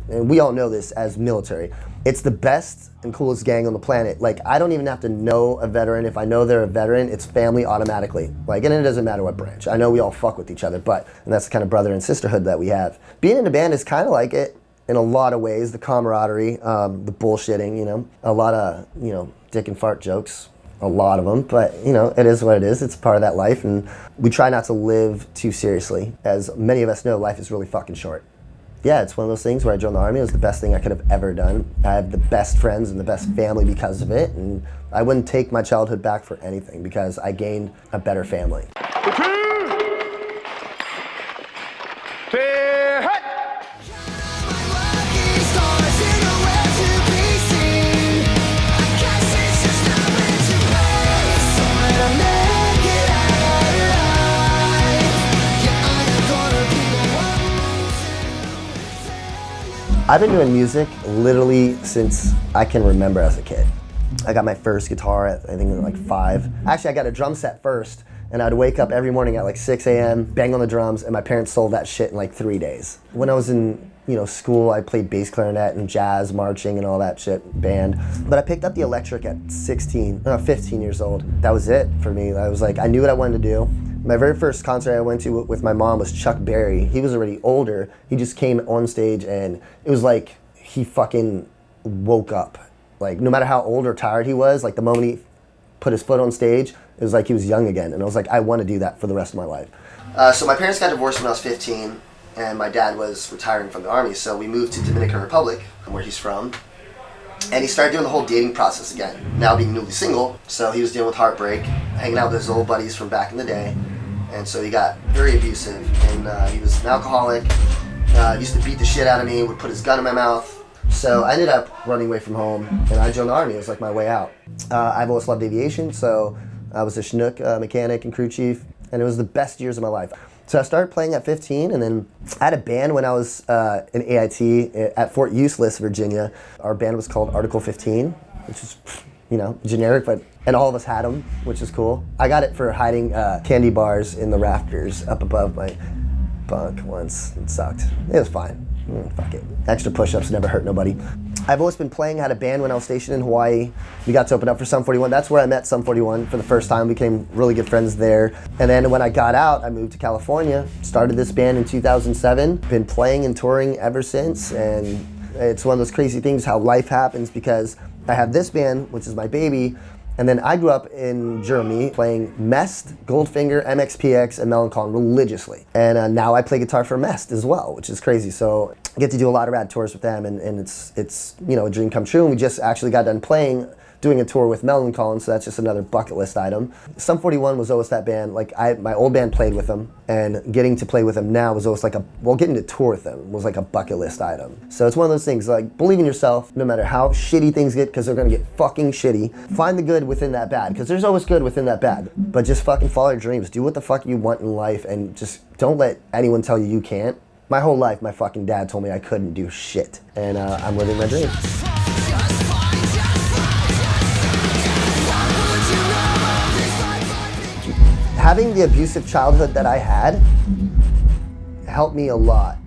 and we all know this as military, it's the best and coolest gang on the planet. Like, I don't even have to know a veteran. If I know they're a veteran, it's family automatically. Like, and it doesn't matter what branch. I know we all fuck with each other, and that's the kind of brother and sisterhood that we have. Being in a band is kind of like it in a lot of ways. The camaraderie, the bullshitting, you know, a lot of, you know, dick and fart jokes, a lot of them, but you know, it is what it is. It's part of that life, and we try not to live too seriously. As many of us know, life is really fucking short. Yeah, it's one of those things where I joined the Army. It was the best thing I could have ever done. I have the best friends and the best family because of it, and I wouldn't take my childhood back for anything because I gained a better family. I've been doing music literally since I can remember as a kid. I got my first guitar at, I think, like 5. Actually, I got a drum set first, and I'd wake up every morning at like 6 a.m., bang on the drums, and my parents sold that shit in like 3 days. When I was in, you know, school, I played bass clarinet and jazz, marching, and all that shit, band. But I picked up the electric at 15 years old. That was it for me. I was like, I knew what I wanted to do. My very first concert I went to with my mom was Chuck Berry. He was already older. He just came on stage, and it was like he fucking woke up. Like, no matter how old or tired he was, like the moment he put his foot on stage, it was like he was young again. And I was like, I want to do that for the rest of my life. So my parents got divorced when I was 15, and my dad was retiring from the Army. So we moved to Dominican Republic, where he's from. And he started doing the whole dating process again, now being newly single. So he was dealing with heartbreak, hanging out with his old buddies from back in the day. And so he got very abusive, and he was an alcoholic, used to beat the shit out of me, would put his gun in my mouth. So I ended up running away from home, and I joined the Army. It was like my way out. I've always loved aviation, so I was a Chinook mechanic and crew chief, and it was the best years of my life. So I started playing at 15, and then I had a band when I was in AIT at Fort Useless, Virginia. Our band was called Article 15, which is, you know, generic, and all of us had them, which is cool. I got it for hiding candy bars in the rafters up above my bunk once. It sucked. It was fine. Fuck it. Extra push-ups never hurt nobody. I've always been playing. I had a band when I was stationed in Hawaii. We got to open up for Sum 41. That's where I met Sum 41 for the first time. Became really good friends there. And then when I got out, I moved to California. Started this band in 2007. Been playing and touring ever since. And it's one of those crazy things how life happens, because I have this band, which is my baby, and then I grew up in Germany playing Mest, Goldfinger, MXPX, and Melancholy religiously. And now I play guitar for Mest as well, which is crazy. So I get to do a lot of rad tours with them, and it's you know, a dream come true. And we just actually got done doing a tour with Melancholy, so that's just another bucket list item. Sum 41 was always that band. Like, my old band played with them, and getting to play with them now was always like getting to tour with them was like a bucket list item. So it's one of those things, like, believe in yourself, no matter how shitty things get, because they're gonna get fucking shitty. Find the good within that bad, because there's always good within that bad. But just fucking follow your dreams. Do what the fuck you want in life, and just don't let anyone tell you can't. My whole life, my fucking dad told me I couldn't do shit, and I'm living my dream. Having the abusive childhood that I had helped me a lot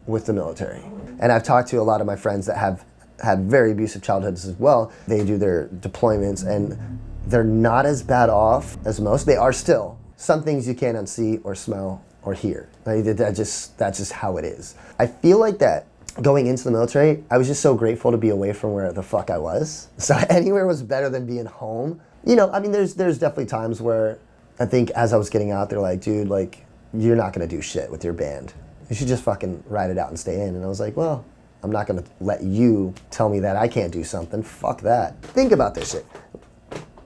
with the military. And I've talked to a lot of my friends that have had very abusive childhoods as well. They do their deployments, and they're not as bad off as most. They are still. Some things you can't unsee or smell or hear. Like, that's just how it is. I feel like that going into the military, I was just so grateful to be away from where the fuck I was. So anywhere was better than being home. You know, I mean, there's definitely times where I think as I was getting out, they're like, dude, like, you're not gonna do shit with your band. You should just fucking ride it out and stay in. And I was like, well, I'm not gonna let you tell me that I can't do something. Fuck that. Think about this shit.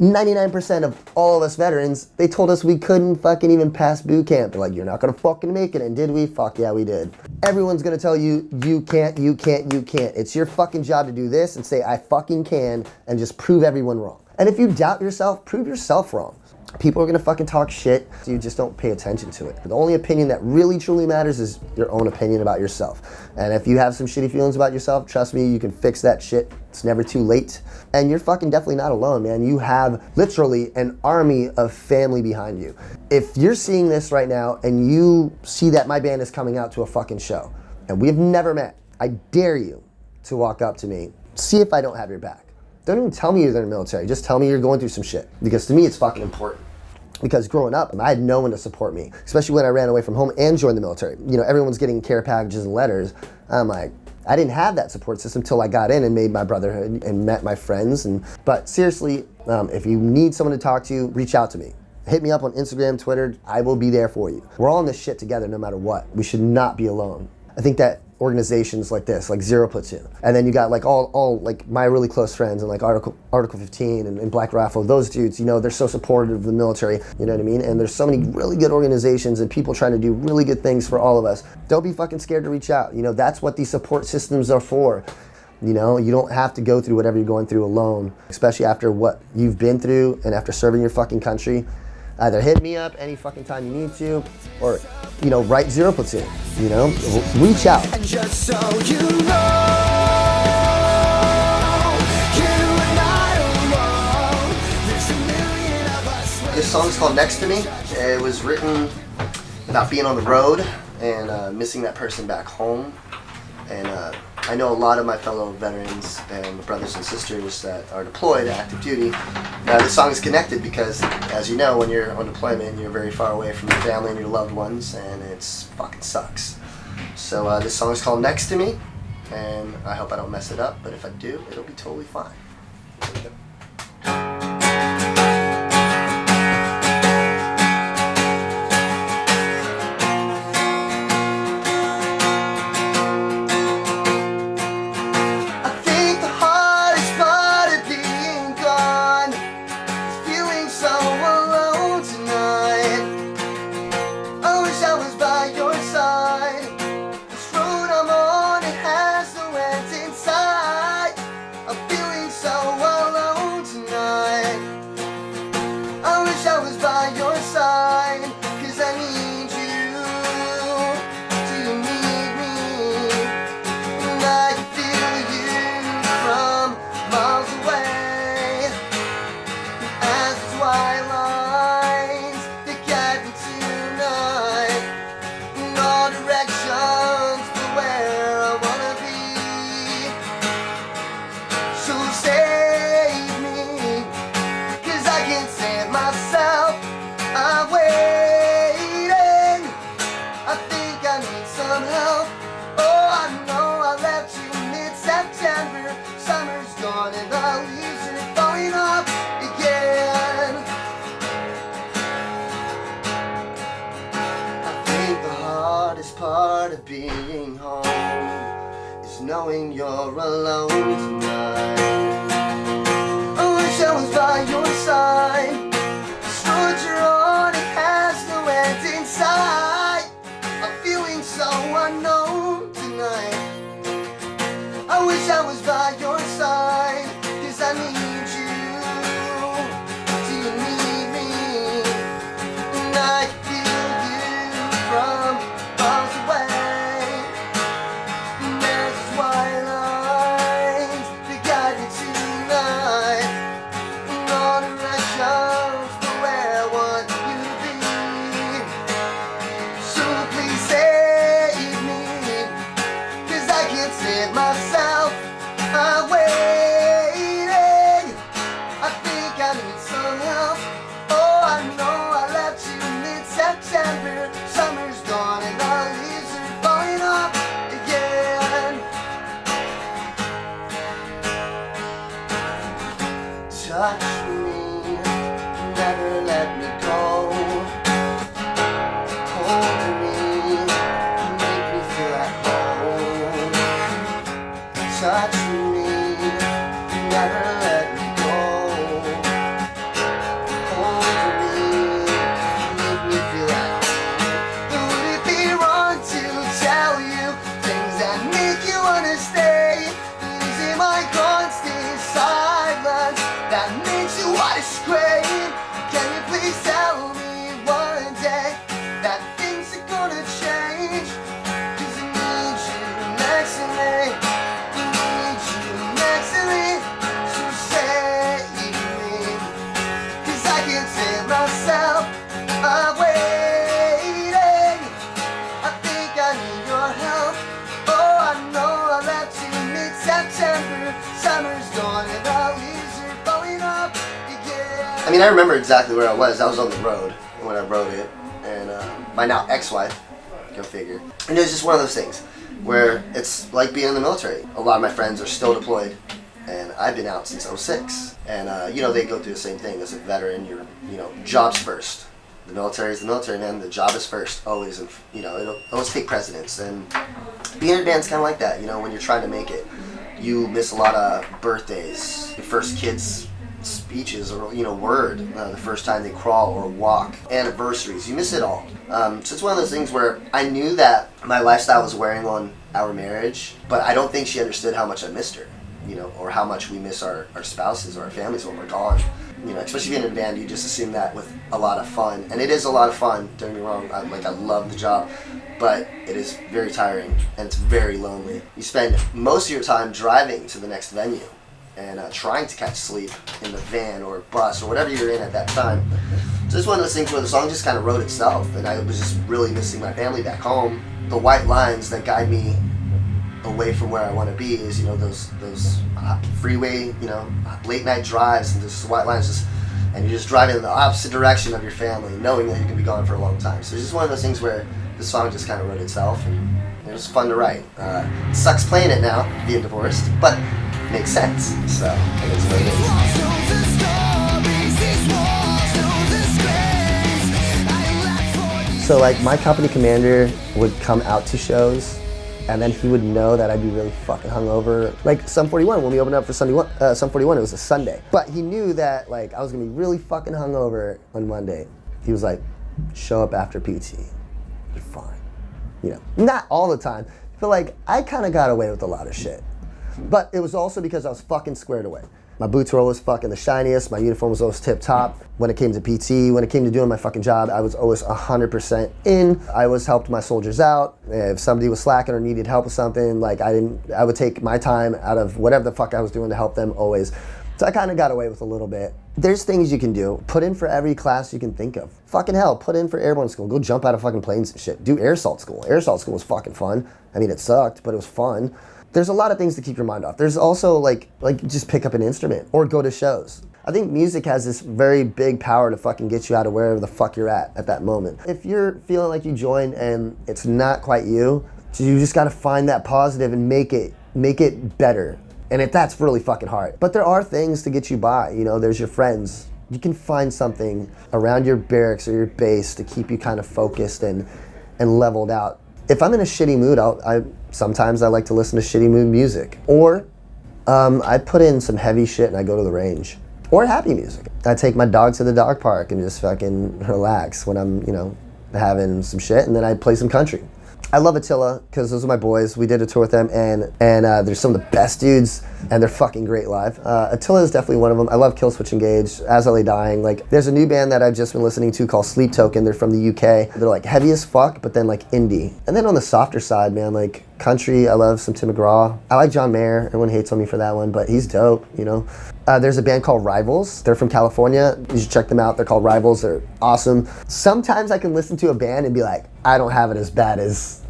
99% of all of us veterans, they told us we couldn't fucking even pass boot camp. They're like, you're not gonna fucking make it. And did we? Fuck yeah, we did. Everyone's gonna tell you, you can't, you can't, you can't. It's your fucking job to do this and say, I fucking can, and just prove everyone wrong. And if you doubt yourself, prove yourself wrong. People are gonna fucking talk shit, so you just don't pay attention to it. The only opinion that really truly matters is your own opinion about yourself. And if you have some shitty feelings about yourself, trust me, you can fix that shit. It's never too late. And you're fucking definitely not alone, man. You have literally an army of family behind you. If you're seeing this right now and you see that my band is coming out to a fucking show, and we've never met, I dare you to walk up to me, see if I don't have your back. Don't even tell me you're in the military. Just tell me you're going through some shit. Because to me, it's fucking important. Because growing up, I had no one to support me, especially when I ran away from home and joined the military. You know, everyone's getting care packages and letters. I'm like, I didn't have that support system till I got in and made my brotherhood and met my friends. But seriously, if you need someone to talk to, reach out to me. Hit me up on Instagram, Twitter. I will be there for you. We're all in this shit together no matter what. We should not be alone. I think that organizations like this, like Zero Platoon, and then you got like all like my really close friends and like Article 15 and Black Rifle, those dudes, you know, they're so supportive of the military, you know what I mean? And there's so many really good organizations and people trying to do really good things for all of us. Don't be fucking scared to reach out. You know, that's what these support systems are for. You know, you don't have to go through whatever you're going through alone, especially after what you've been through and after serving your fucking country. Either hit me up any fucking time you need to, or, you know, write Zero Platoon, you know, reach out. And just so you know, you and I alone, there's a million of us. This song is called Next to Me. It was written about being on the road and missing that person back home. And I know a lot of my fellow veterans and brothers and sisters that are deployed, active duty. This song is connected because, as you know, when you're on deployment, you're very far away from your family and your loved ones, and it's fucking sucks. So this song is called Next to Me, and I hope I don't mess it up, but if I do, it'll be totally fine. Here we go. Part of being home is knowing you're alone tonight. I wish I was by your side. This road you're on, it has no end in sight. I'm feeling so unknown tonight. I wish I was by your side, 'cause I need you. Do you need me? And I can feel you from miles away. And there's this white lines that guide me tonight. And all directions to where I want you to be. So please save me, 'cause I can't save myself. I'm waiting. I think I need some help. Oh, I know I left you mid-September. Summer's gone and the leaves are falling off again. Touch me, never let me go. Hold me, make me feel at home. Touch me, never let me go. Hold me, make me feel at home. Would it be wrong to tell you things that make you wanna stay? Is it my constant silence that makes you wanna scream? Can you please tell me one day that things are gonna change? 'Cause I need you next to me. I need you next to me. So I mean, I remember exactly where I was. I was on the road when I wrote it, and my now ex-wife, go figure. And it was just one of those things where it's like being in the military. A lot of my friends are still deployed, and I've been out since '06. And, you know, they go through the same thing. As a veteran, you're, you know, job's first. The military is the military, man. The job is first, always. And, you know, it'll always take precedence. And being in a band's kind of like that, you know, when you're trying to make it. You miss a lot of birthdays, your first kid's speeches, or, you know, word, the first time they crawl or walk, anniversaries, you miss it all. So it's one of those things where I knew that my lifestyle was wearing on our marriage, but I don't think she understood how much I missed her, you know, or how much we miss our spouses or our families when we're gone. You know, especially being in a band, you just assume that with a lot of fun, and it is a lot of fun, don't get me wrong, I love the job, but it is very tiring, and it's very lonely. You spend most of your time driving to the next venue, and trying to catch sleep in the van or bus or whatever you're in at that time. So it's one of those things where the song just kind of wrote itself, and I was just really missing my family back home. The white lines that guide me away from where I want to be is, you know, those freeway, you know, late night drives, and just white lines, just, and you're just driving in the opposite direction of your family, knowing that you're gonna be gone for a long time. So it's just one of those things where the song just kind of wrote itself, and it was fun to write. It sucks playing it now, being divorced, but it makes sense. So I guess what it is. So like my company commander would come out to shows, and then he would know that I'd be really fucking hungover. Like Sum 41, when we opened up for Sum 41, it was a Sunday. But he knew that like I was gonna be really fucking hungover on Monday. He was like, show up after PT, you're fine. You know, not all the time, but like I kind of got away with a lot of shit. But it was also because I was fucking squared away. My boots were always fucking the shiniest, my uniform was always tip top. When it came to PT, when it came to doing my fucking job, I was always 100% in. I always helped my soldiers out. If somebody was slacking or needed help with something, like I would take my time out of whatever the fuck I was doing to help them always. So I kind of got away with a little bit. There's things you can do. Put in for every class you can think of. Fucking hell, put in for airborne school. Go jump out of fucking planes and shit. Do air assault school. Air assault school was fucking fun. I mean, it sucked, but it was fun. There's a lot of things to keep your mind off. There's also like just pick up an instrument or go to shows. I think music has this very big power to fucking get you out of wherever the fuck you're at that moment. If you're feeling like you joined and it's not quite you, so you just gotta find that positive and make it better. And that's really fucking hard. But there are things to get you by, you know, there's your friends. You can find something around your barracks or your base to keep you kind of focused and leveled out. If I'm in a shitty mood, sometimes I like to listen to shitty mood music. Or I put in some heavy shit and I go to the range. Or happy music. I take my dog to the dog park and just fucking relax when I'm, you know, having some shit, and then I play some country. I love Attila because those are my boys. We did a tour with them, and they're some of the best dudes, and they're fucking great live. Attila is definitely one of them. I love Killswitch Engage, As I Lay Dying. Like, there's a new band that I've just been listening to called Sleep Token. They're from the UK. They're like heavy as fuck, but then like indie. And then on the softer side, man, like country, I love some Tim McGraw. I like John Mayer. Everyone hates on me for that one, but he's dope, you know. There's a band called Rivals. They're from California. You should check them out. They're called Rivals. They're awesome. Sometimes I can listen to a band and be like, I don't have it as bad as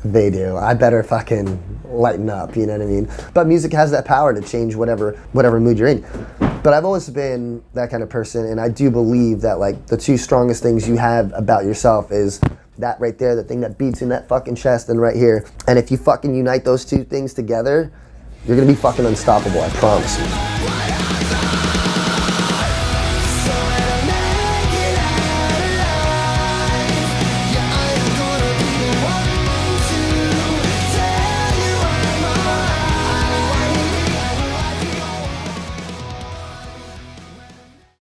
they do. I better fucking lighten up, you know what I mean? But music has that power to change whatever mood you're in. But I've always been that kind of person, and I do believe that like the two strongest things you have about yourself is that right there, the thing that beats in that fucking chest, and right here. And if you fucking unite those two things together, you're gonna be fucking unstoppable, I promise you.